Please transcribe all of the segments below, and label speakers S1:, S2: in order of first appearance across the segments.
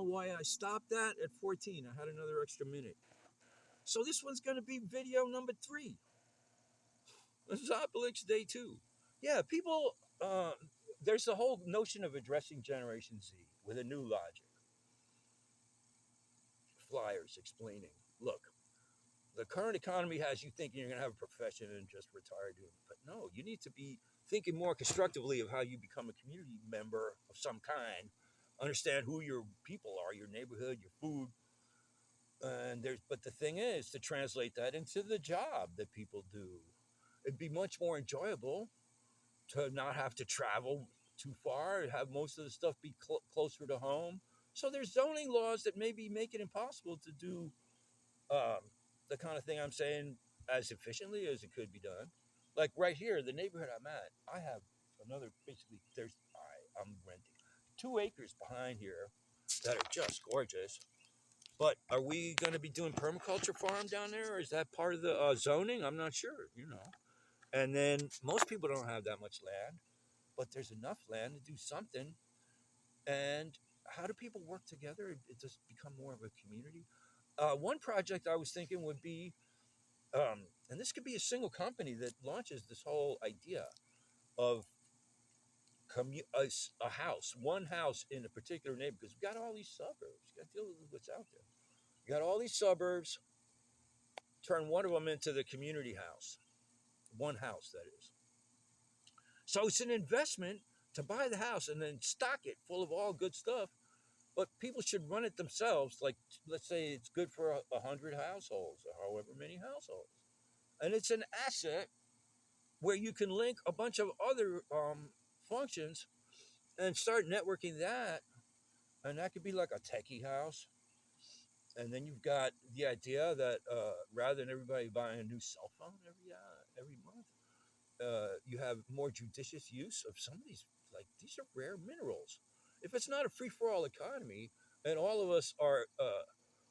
S1: know why I stopped that at 14. I had another extra minute. So this one's going to be video number 3. AZOPALIX day 2. Yeah, people, there's the whole notion of addressing Generation Z with a new logic. Flyers explaining, look, the current economy has you thinking you're going to have a profession and just retire doing it. But no, you need to be thinking more constructively of how you become a community member of some kind, understand who your people are, your neighborhood, your food. But the thing is to translate that into the job that people do. It'd be much more enjoyable to not have to travel too far, have most of the stuff be closer to home. So there's zoning laws that maybe make it impossible to do the kind of thing I'm saying as efficiently as it could be done. Like right here, the neighborhood I'm at, I have another, basically, I'm renting 2 acres behind here that are just gorgeous. But are we going to be doing permaculture farm down there, or is that part of the zoning? I'm not sure, And then most people don't have that much land, but there's enough land to do something. And how do people work together? It just become more of a community. One project I was thinking would be, and this could be a single company that launches this whole idea of a house, one house in a particular neighborhood, because we got all these suburbs. You got to deal with what's out there. You got all these suburbs. Turn one of them into the community house. One house, that is. So it's an investment to buy the house and then stock it full of all good stuff. But people should run it themselves. Like, let's say it's good for 100 households or however many households. And it's an asset where you can link a bunch of other functions and start networking that. And that could be like a techie house. And then you've got the idea that rather than everybody buying a new cell phone every month, you have more judicious use of some of these. Like, these are rare minerals. If it's not a free-for-all economy, and all of us are,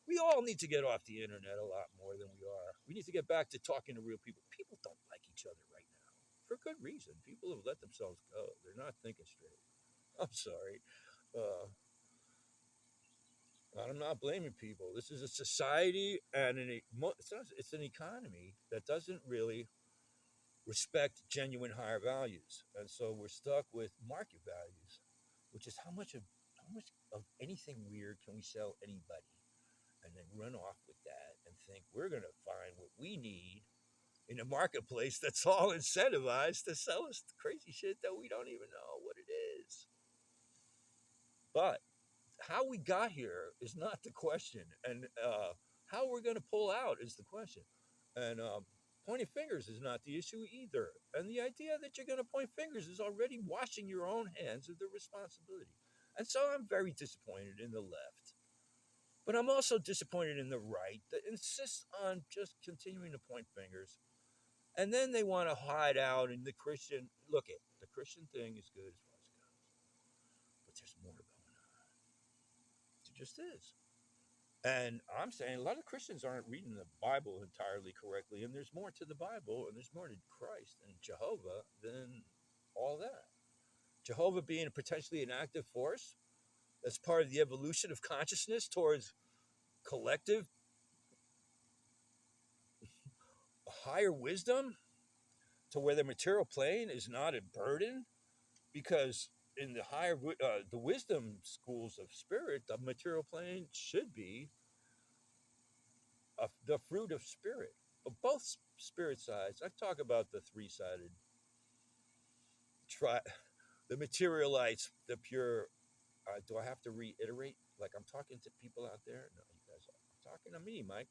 S1: we all need to get off the internet a lot more than we are. We need to get back to talking to real people. People don't like each other right now, for good reason. People have let themselves go. They're not thinking straight. I'm sorry. I'm not blaming people. This is a society and it's an economy that doesn't really respect genuine higher values, and so we're stuck with market values, which is how much of anything weird can we sell anybody, and then run off with that and think we're going to find what we need in a marketplace that's all incentivized to sell us crazy shit that we don't even know what it is. But how we got here is not the question, and how we're going to pull out is the question. And pointing fingers is not the issue either. And the idea that you're going to point fingers is already washing your own hands of the responsibility. And so I'm very disappointed in the left. But I'm also disappointed in the right that insists on just continuing to point fingers. And then they want to hide out in the Christian. Look, the Christian thing is good as far as it goes. But there's more going on. It just is. And I'm saying a lot of Christians aren't reading the Bible entirely correctly, and there's more to the Bible, and there's more to Christ and Jehovah than all that. Jehovah being potentially an active force that's part of the evolution of consciousness towards collective higher wisdom, to where the material plane is not a burden, because in the higher the wisdom schools of spirit, the material plane should be the fruit of spirit. But both spirit sides, I talk about the three-sided, the materialites, the pure. Do I have to reiterate? Like, I'm talking to people out there? No, you guys are. I'm talking to me, Mike.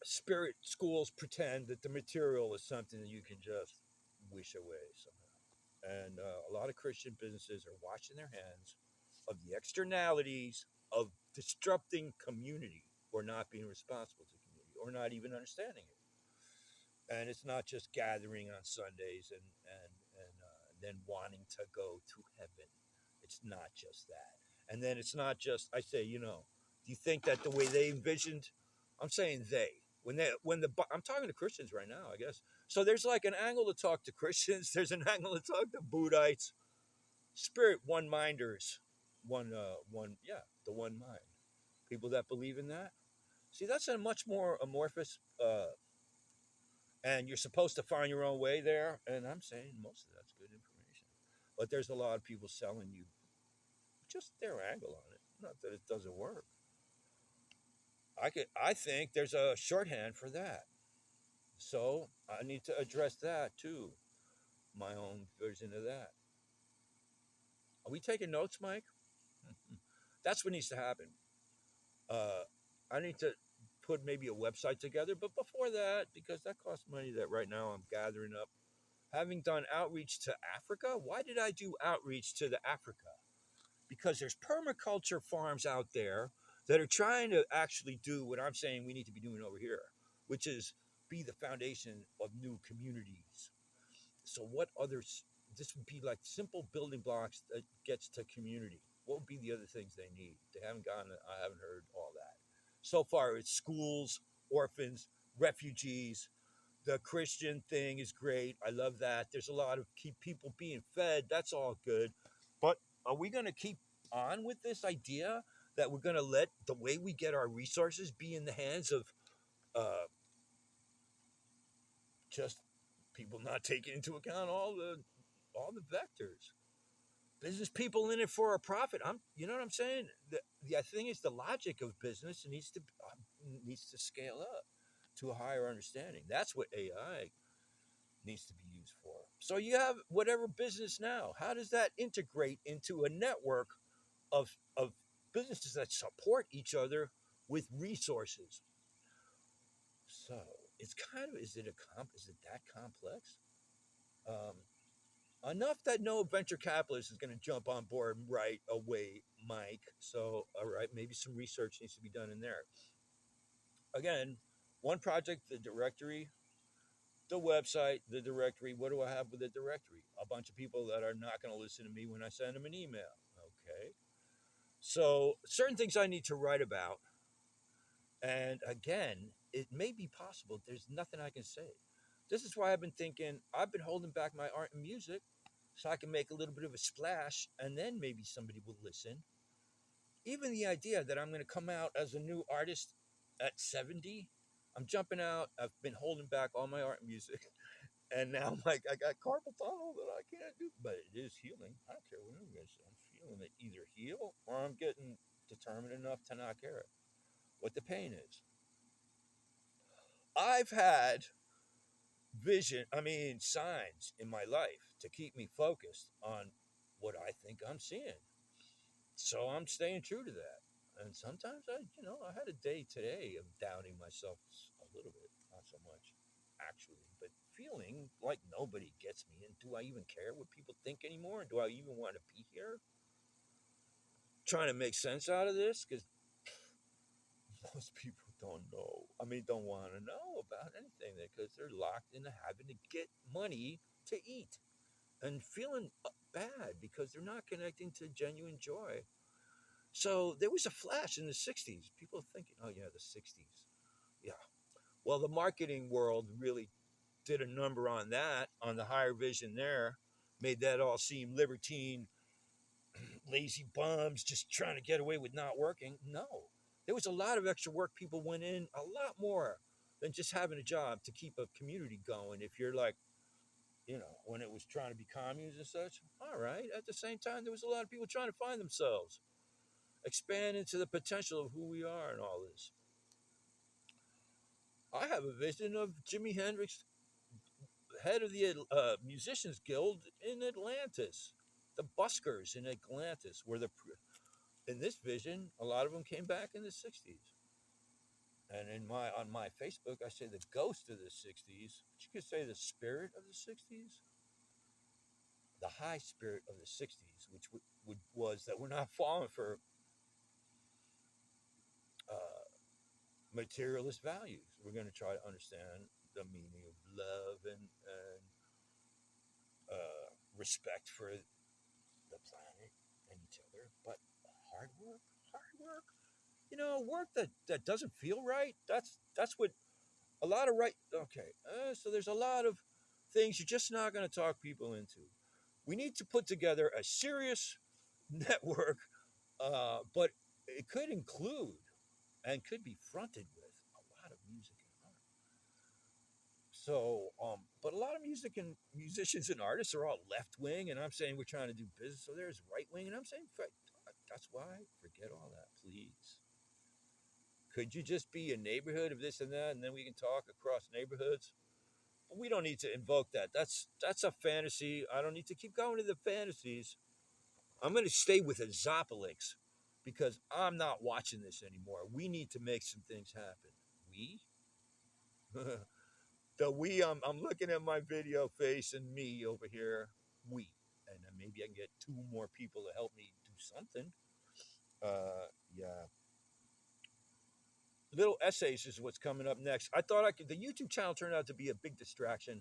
S1: Spirit schools pretend that the material is something that you can just wish away somehow. And a lot of Christian businesses are washing their hands of the externalities of disrupting community, or not being responsible to community, or not even understanding it. And it's not just gathering on Sundays and then wanting to go to heaven. It's not just that. And then it's not just, I say, do you think that the way they envisioned, I'm saying I'm talking to Christians right now, I guess. So there's like an angle to talk to Christians. There's an angle to talk to Buddhites, spirit one minders, the one mind. People that believe in that. See, that's a much more amorphous, and you're supposed to find your own way there. And I'm saying most of that's good information, but there's a lot of people selling you just their angle on it. Not that it doesn't work. I think there's a shorthand for that. So I need to address that too. My own version of that. Are we taking notes, Mike? That's what needs to happen. Uh, I need to put maybe a website together, but before that, because that costs money that right now I'm gathering up. Having done outreach to Africa, why did I do outreach to the Africa? Because there's permaculture farms out there that are trying to actually do what I'm saying we need to be doing over here, which is be the foundation of new communities. So what others, this would be like simple building blocks that gets to community. What would be the other things they need? They haven't gotten it. I haven't heard all that. So far, it's schools, orphans, refugees. The Christian thing is great. I love that. There's a lot of keep people being fed. That's all good. But are we going to keep on with this idea that we're going to let the way we get our resources be in the hands of uh, just people not taking into account all the vectors? Business people in it for a profit. You know what I'm saying? The thing is the logic of business needs to scale up to a higher understanding. That's what AI needs to be used for. So you have whatever business now. How does that integrate into a network of businesses that support each other with resources? So it's kind of is it that complex? Um, Enough that no venture capitalist is going to jump on board right away, Mike. So all right, maybe some research needs to be done in there. Again, one project, the directory, the website, the directory. What do I have with the directory? A bunch of people that are not going to listen to me when I send them an email. Okay. So certain things I need to write about. And again, it may be possible. There's nothing I can say. This is why I've been thinking, I've been holding back my art and music so I can make a little bit of a splash and then maybe somebody will listen. Even the idea that I'm going to come out as a new artist at 70, I'm jumping out. I've been holding back all my art and music. And now I'm like, I got carpal tunnel that I can't do, but it is healing. I don't care what it is. I'm feeling it either heal or I'm getting determined enough to not care what the pain is. I've had signs in my life to keep me focused on what I think I'm seeing. So I'm staying true to that. And sometimes I had a day today of doubting myself a little bit, not so much actually, but feeling like nobody gets me. And do I even care what people think anymore? Do I even want to be here? Trying to make sense out of this because most people don't know. Don't want to know about anything because they're locked into having to get money to eat and feeling bad because they're not connecting to genuine joy. So there was a flash in the 60s. People thinking, oh, yeah, the 60s. Yeah. Well, the marketing world really did a number on that, on the higher vision there, made that all seem libertine, lazy bums just trying to get away with not working. No. There was a lot of extra work people went in, a lot more than just having a job to keep a community going. If you're like, when it was trying to be communes and such, all right. At the same time, there was a lot of people trying to find themselves, expand into the potential of who we are and all this. I have a vision of Jimi Hendrix, head of the Musicians Guild in Atlantis, the buskers in Atlantis, where in this vision, a lot of them came back in the 60s. And on my Facebook, I say the ghost of the 60s, but you could say the spirit of the 60s, the high spirit of the 60s, which was that we're not falling for uh, materialist values. We're going to try to understand the meaning of love and respect for the planet and each other. But hard work, work that doesn't feel right. That's what A lot of right. Okay, so there's a lot of things you're just not going to talk people into. We need to put together a serious network, but it could include and could be fronted with a lot of music and art. So, but a lot of music and musicians and artists are all left wing, and I'm saying we're trying to do business. So there's right wing, and I'm saying that's why forget all that, please. Could you just be a neighborhood of this and that, and then we can talk across neighborhoods? But we don't need to invoke that. That's a fantasy. I don't need to keep going to the fantasies. I'm going to stay with AZOPALIX because I'm not watching this anymore. We need to make some things happen. We? The we, I'm looking at my video face and me over here. We. And then maybe I can get two more people to help me do something. Yeah. Little essays is what's coming up next. I thought I could. The YouTube channel turned out to be a big distraction.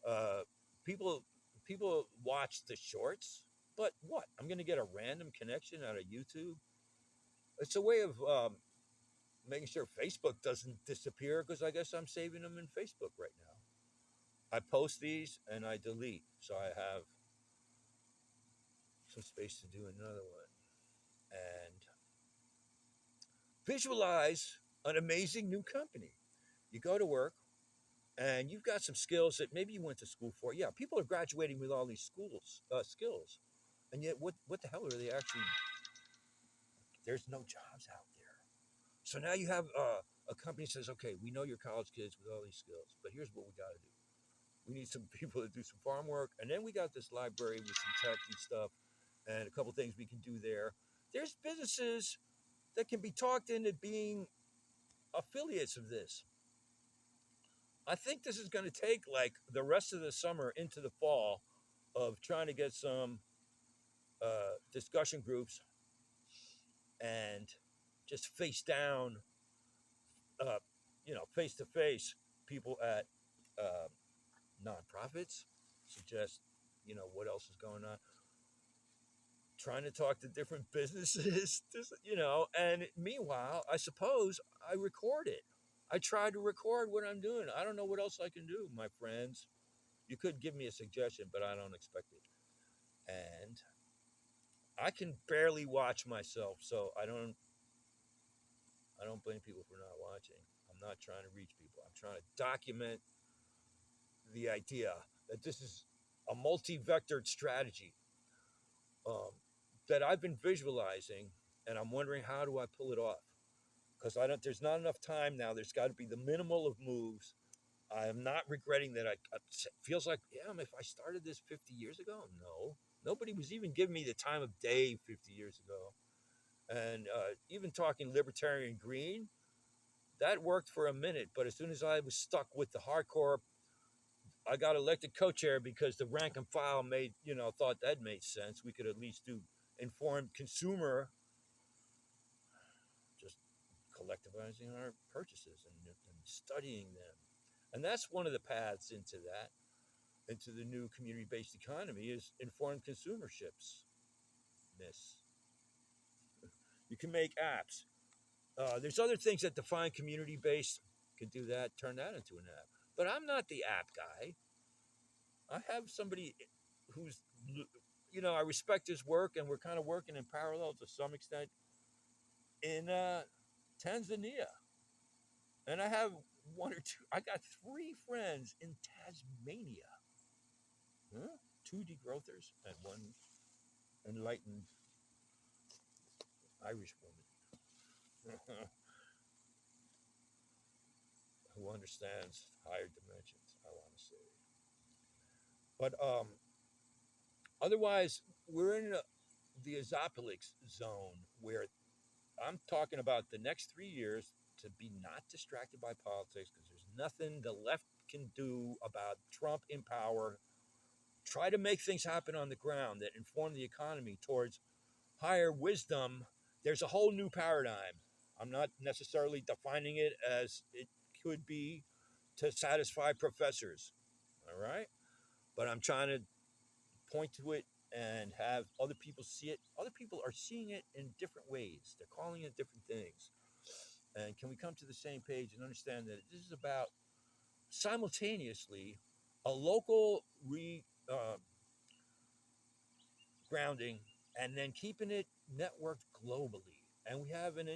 S1: Uh, people people watch the shorts, but what? I'm going to get a random connection out of YouTube. It's a way of making sure Facebook doesn't disappear because I guess I'm saving them in Facebook right now. I post these and I delete, so I have some space to do another one. And visualize an amazing new company. You go to work and you've got some skills that maybe you went to school for. Yeah, people are graduating with all these skills, and yet what the hell are they actually? There's no jobs out there. So now you have a company says, okay, we know you're college kids with all these skills, but here's what we got to do. We need some people to do some farm work, and then we got this library with some tech and stuff, and a couple things we can do there. There's businesses that can be talked into being affiliates of this. I think this is going to take like the rest of the summer into the fall of trying to get some discussion groups and just face down, uh, face to face people at uh, nonprofits, suggest, what else is going on. Trying to talk to different businesses, and meanwhile, I suppose I record it. I try to record what I'm doing. I don't know what else I can do, my friends. You could give me a suggestion, but I don't expect it. And I can barely watch myself, so I don't blame people for not watching. I'm not trying to reach people. I'm trying to document the idea that this is a multi-vectored strategy um, that I've been visualizing, and I'm wondering how do I pull it off? Because I don't. There's not enough time now. There's got to be the minimal of moves. I am not regretting that. It feels like, yeah, if I started this 50 years ago, no, nobody was even giving me the time of day 50 years ago. And even talking libertarian green, that worked for a minute. But as soon as I was stuck with the hardcore, I got elected co-chair because the rank and file thought that made sense. We could at least do informed consumer, just collectivizing our purchases and studying them. And that's one of the paths into that, into the new community-based economy, is informed consumerships. This you can make apps. There's other things that define community-based. Can do that. Turn that into an app. But I'm not the app guy. I have somebody who's, I respect his work, and we're kind of working in parallel to some extent in Tanzania. And I have one or two. I got three friends in Tasmania. Huh? Two degrowthers and one enlightened Irish woman who understands higher dimensions, I want to say. But otherwise, we're in the Azopalix zone where I'm talking about the next 3 years to be not distracted by politics because there's nothing the left can do about Trump in power. Try to make things happen on the ground that inform the economy towards higher wisdom. There's a whole new paradigm. I'm not necessarily defining it as it could be to satisfy professors, all right? But I'm trying to point to it and have other people see it. Other people are seeing it in different ways. They're calling it different things. And can we come to the same page and understand that this is about simultaneously a local grounding and then keeping it networked globally. And we have an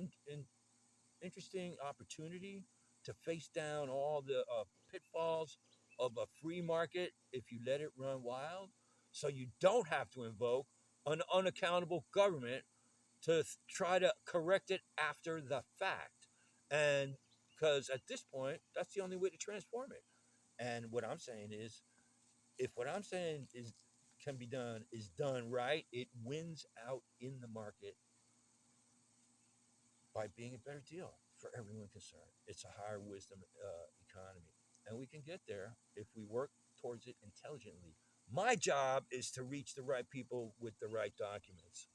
S1: interesting opportunity to face down all the pitfalls of a free market if you let it run wild. So you don't have to invoke an unaccountable government to try to correct it after the fact. And because at this point, that's the only way to transform it. And what I'm saying is, if what I'm saying is can be done is done right, it wins out in the market by being a better deal for everyone concerned. It's a higher wisdom economy, and we can get there if we work towards it intelligently. My job is to reach the right people with the right documents.